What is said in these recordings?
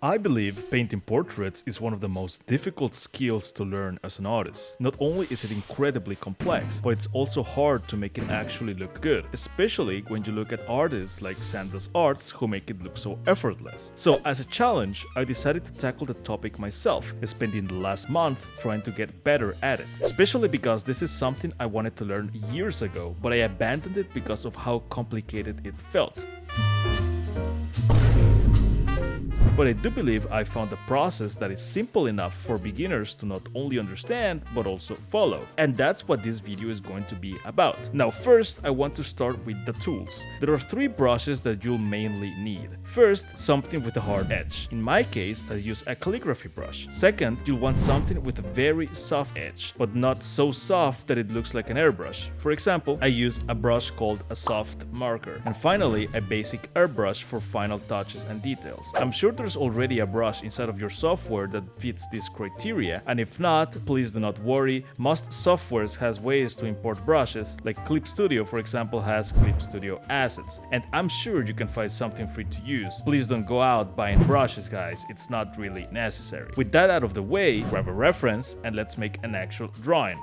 I believe painting portraits is one of the most difficult skills to learn as an artist. Not only is it incredibly complex, but it's also hard to make it actually look good, especially when you look at artists like SamDoesArts who make it look so effortless. So as a challenge, I decided to tackle the topic myself, spending the last month trying to get better at it, especially because this is something I wanted to learn years ago, but I abandoned it because of how complicated it felt. But I do believe I found a process that is simple enough for beginners to not only understand, but also follow. And that's what this video is going to be about. Now first, I want to start with the tools. There are 3 brushes that you'll mainly need. First, something with a hard edge. In my case, I use a calligraphy brush. Second, you'll want something with a very soft edge, but not so soft that it looks like an airbrush. For example, I use a brush called a soft marker. And finally, a basic airbrush for final touches and details. I'm sure there's already a brush inside of your software that fits this criteria, and if not, please do not worry. Most softwares has ways to import brushes, like Clip Studio for example has Clip Studio assets, and I'm sure you can find something free to use. Please don't go out buying brushes, guys, it's not really necessary. With that out of the way, grab a reference and let's make an actual drawing.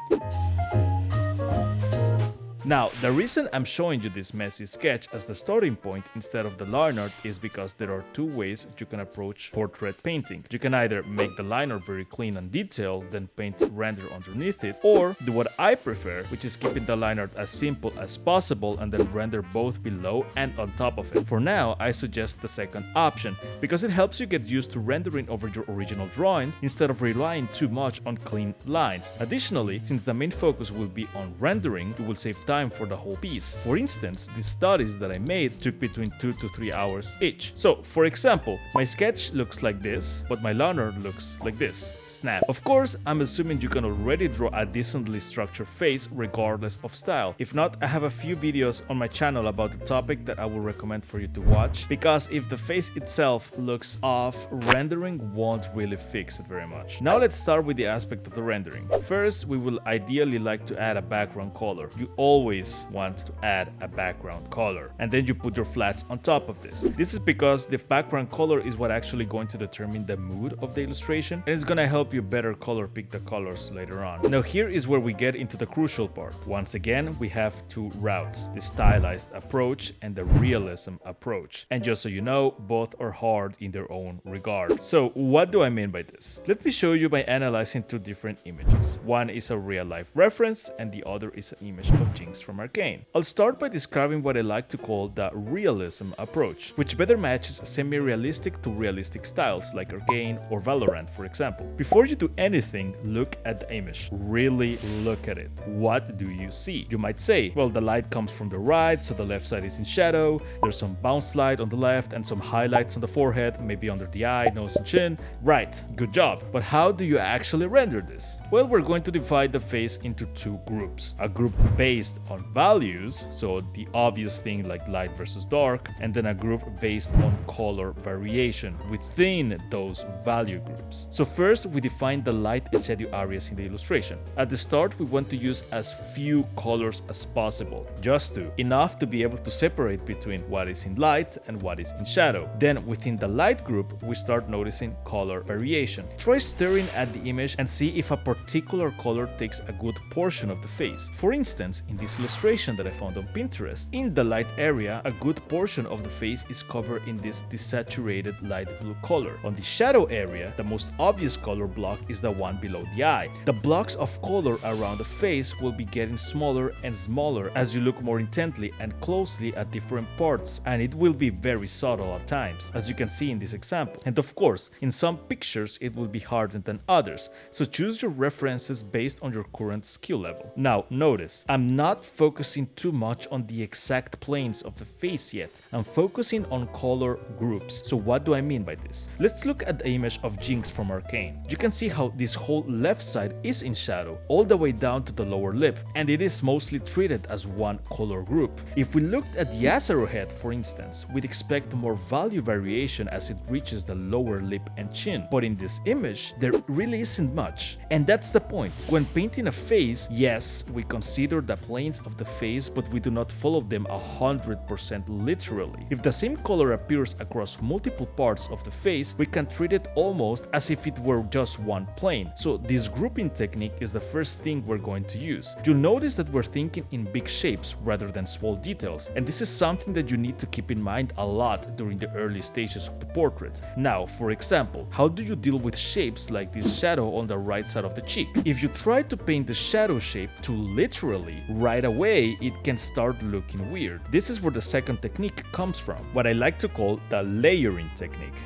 Now, the reason I'm showing you this messy sketch as the starting point instead of the line art is because there are 2 ways you can approach portrait painting. You can either make the line art very clean and detailed, then paint render underneath it, or do what I prefer, which is keeping the line art as simple as possible and then render both below and on top of it. For now, I suggest the second option, because it helps you get used to rendering over your original drawings instead of relying too much on clean lines. Additionally, since the main focus will be on rendering, you will save time for the whole piece. For instance, the studies that I made took between 2 to 3 hours each. So, for example, my sketch looks like this, but my line art looks like this. Snap. Of course, I'm assuming you can already draw a decently structured face regardless of style. If not, I have a few videos on my channel about the topic that I will recommend for you to watch, because if the face itself looks off, rendering won't really fix it very much. Now let's start with the aspect of the rendering. First, we will ideally like to add a background color. You always want to add a background color, and then you put your flats on top of this. This is because the background color is what actually going to determine the mood of the illustration, and it's gonna help you better color pick the colors later on. Now here is where we get into the crucial part. Once again, we have 2 routes, the Stylized Approach and the Realism Approach. And just so you know, both are hard in their own regard. So what do I mean by this? Let me show you by analyzing 2 different images. One is a real-life reference and the other is an image of Jinx from Arcane. I'll start by describing what I like to call the Realism Approach, which better matches semi-realistic to realistic styles like Arcane or Valorant, for example. Before you do anything, look at the image. Really look at it. What do you see? You might say, well, the light comes from the right, so the left side is in shadow, there's some bounce light on the left and some highlights on the forehead, maybe under the eye, nose and chin. Right, good job. But how do you actually render this? Well, we're going to divide the face into 2 groups. A group based on values, so the obvious thing like light versus dark, and then a group based on color variation within those value groups. So first, we define the light and shadow areas in the illustration. At the start, we want to use as few colors as possible, just enough to be able to separate between what is in light and what is in shadow. Then within the light group, we start noticing color variation. Try staring at the image and see if a particular color takes a good portion of the face. For instance, in this illustration that I found on Pinterest, in the light area, a good portion of the face is covered in this desaturated light blue color. On the shadow area, the most obvious color block is the one below the eye. The blocks of color around the face will be getting smaller and smaller as you look more intently and closely at different parts, and it will be very subtle at times, as you can see in this example. And of course, in some pictures it will be harder than others, so choose your references based on your current skill level. Now notice, I'm not focusing too much on the exact planes of the face yet. I'm focusing on color groups. So what do I mean by this? Let's look at the image of Jinx from Arcane. You you can see how this whole left side is in shadow, all the way down to the lower lip, and it is mostly treated as one color group. If we looked at the arrowhead, for instance, we'd expect more value variation as it reaches the lower lip and chin, but in this image, there really isn't much. And that's the point. When painting a face, yes, we consider the planes of the face, but we do not follow them 100% literally. If the same color appears across multiple parts of the face, we can treat it almost as if it were just one plane. So this grouping technique is the first thing we're going to use. You'll notice that we're thinking in big shapes rather than small details, and this is something that you need to keep in mind a lot during the early stages of the portrait. Now, for example, how do you deal with shapes like this shadow on the right side of the cheek? If you try to paint the shadow shape too literally, right away it can start looking weird. This is where the second technique comes from, what I like to call the layering technique.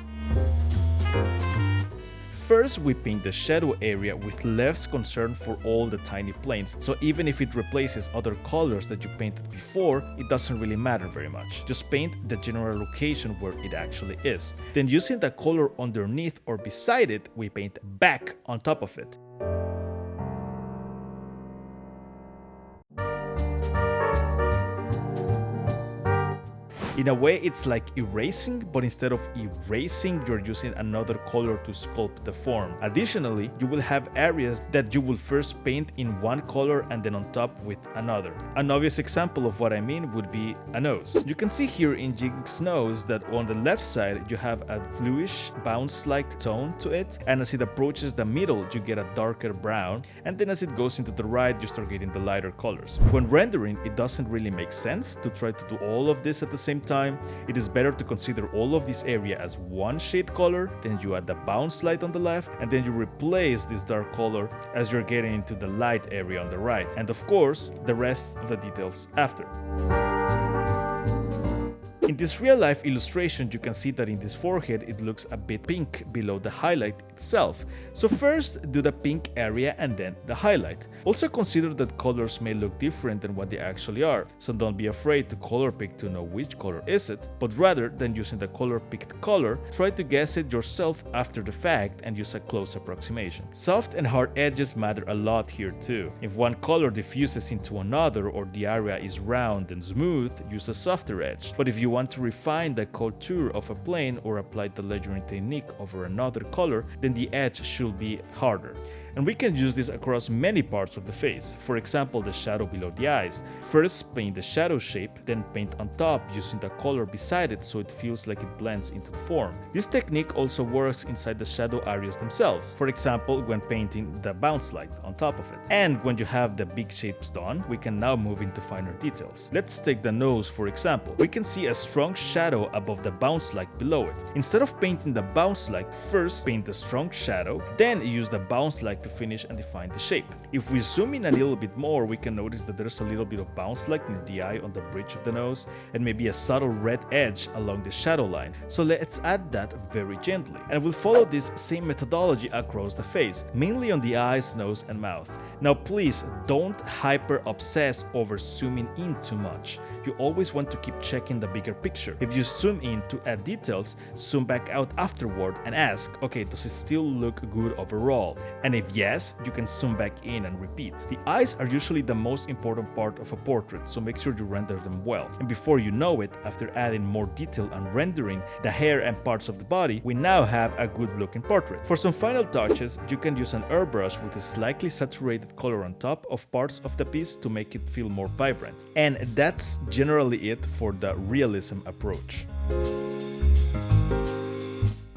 First, we paint the shadow area with less concern for all the tiny planes, so even if it replaces other colors that you painted before, it doesn't really matter very much. Just paint the general location where it actually is. Then using the color underneath or beside it, we paint back on top of it. In a way, it's like erasing, but instead of erasing, you're using another color to sculpt the form. Additionally, you will have areas that you will first paint in one color and then on top with another. An obvious example of what I mean would be a nose. You can see here in Jig's nose that on the left side, you have a bluish, bounce-like tone to it, and as it approaches the middle, you get a darker brown, and then as it goes into the right, you start getting the lighter colors. When rendering, it doesn't really make sense to try to do all of this at the same time. It is better to consider all of this area as one shade color, then you add the bounce light on the left, and then you replace this dark color as you're getting into the light area on the right, and of course, the rest of the details after. In this real-life illustration, you can see that in this forehead it looks a bit pink below the highlight itself. So first do the pink area and then the highlight. Also consider that colors may look different than what they actually are, so don't be afraid to color pick to know which color is it, but rather than using the color picked color, try to guess it yourself after the fact and use a close approximation. Soft and hard edges matter a lot here too. If one color diffuses into another or the area is round and smooth, use a softer edge. But if you want to refine the contour of a plane or apply the layering technique over another color, then the edge should be harder. And we can use this across many parts of the face. For example, the shadow below the eyes. First paint the shadow shape, then paint on top using the color beside it so it feels like it blends into the form. This technique also works inside the shadow areas themselves. For example, when painting the bounce light on top of it. And when you have the big shapes done, we can now move into finer details. Let's take the nose for example. We can see a strong shadow above the bounce light below it. Instead of painting the bounce light, first paint the strong shadow, then use the bounce light to finish and define the shape. If we zoom in a little bit more, we can notice that there's a little bit of bounce light near the eye on the bridge of the nose, and maybe a subtle red edge along the shadow line. So let's add that very gently. And we'll follow this same methodology across the face, mainly on the eyes, nose, and mouth. Now please don't hyper obsess over zooming in too much. You always want to keep checking the bigger picture. If you zoom in to add details, zoom back out afterward and ask, okay, does it still look good overall? And if yes, you can zoom back in and repeat. The eyes are usually the most important part of a portrait, so make sure you render them well. And before you know it, after adding more detail and rendering the hair and parts of the body, we now have a good looking portrait. For some final touches, you can use an airbrush with a slightly saturated color on top of parts of the piece to make it feel more vibrant. And that's generally it for the realism approach.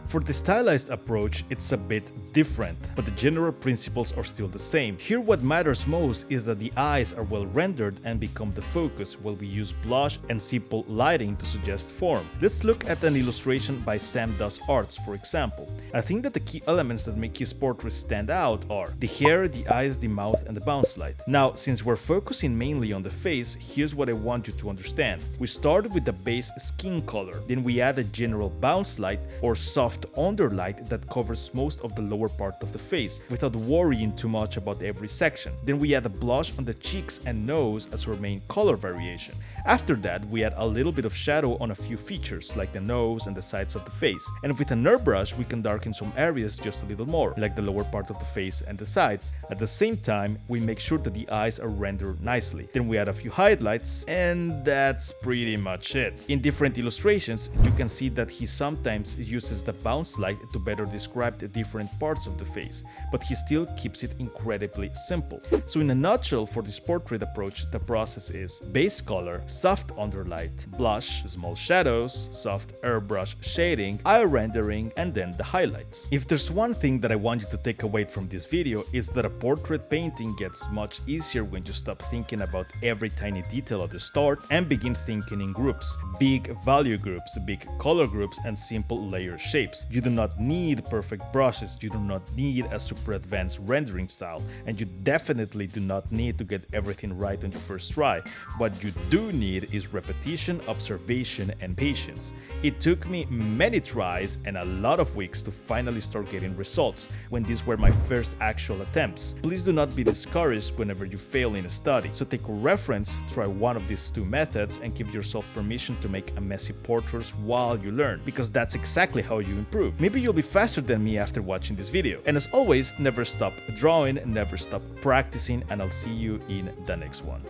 For the stylized approach, it's a bit different, but the general principles are still the same. Here what matters most is that the eyes are well rendered and become the focus while we use blush and simple lighting to suggest form. Let's look at an illustration by SamDoesArts, for example. I think that the key elements that make his portrait stand out are the hair, the eyes, the mouth, and the bounce light. Now, since we're focusing mainly on the face, here's what I want you to understand. We started with the base skin color, then we add a general bounce light or soft underlight that covers most of the lower lower part of the face, without worrying too much about every section. Then we add a blush on the cheeks and nose as our main color variation. After that, we add a little bit of shadow on a few features, like the nose and the sides of the face. And with an airbrush, we can darken some areas just a little more, like the lower part of the face and the sides. At the same time, we make sure that the eyes are rendered nicely. Then we add a few highlights, and that's pretty much it. In different illustrations, you can see that he sometimes uses the bounce light to better describe the different parts of the face, but he still keeps it incredibly simple. So in a nutshell, for this portrait approach, the process is base color, soft underlight, blush, small shadows, soft airbrush shading, eye rendering, and then the highlights. If there's one thing that I want you to take away from this video, is that a portrait painting gets much easier when you stop thinking about every tiny detail at the start and begin thinking in groups. Big value groups, big color groups, and simple layer shapes. You do not need perfect brushes, you do not need a super advanced rendering style, and you definitely do not need to get everything right on your first try. What you do need is repetition, observation, and patience. It took me many tries and a lot of weeks to finally start getting results when these were my first actual attempts. Please do not be discouraged whenever you fail in a study, so take a reference, try one of these two methods, and give yourself permission to make a messy portraits while you learn, because that's exactly how you improve. Maybe you'll be faster than me after watching this video. And as always, never stop drawing, never stop practicing, and I'll see you in the next one.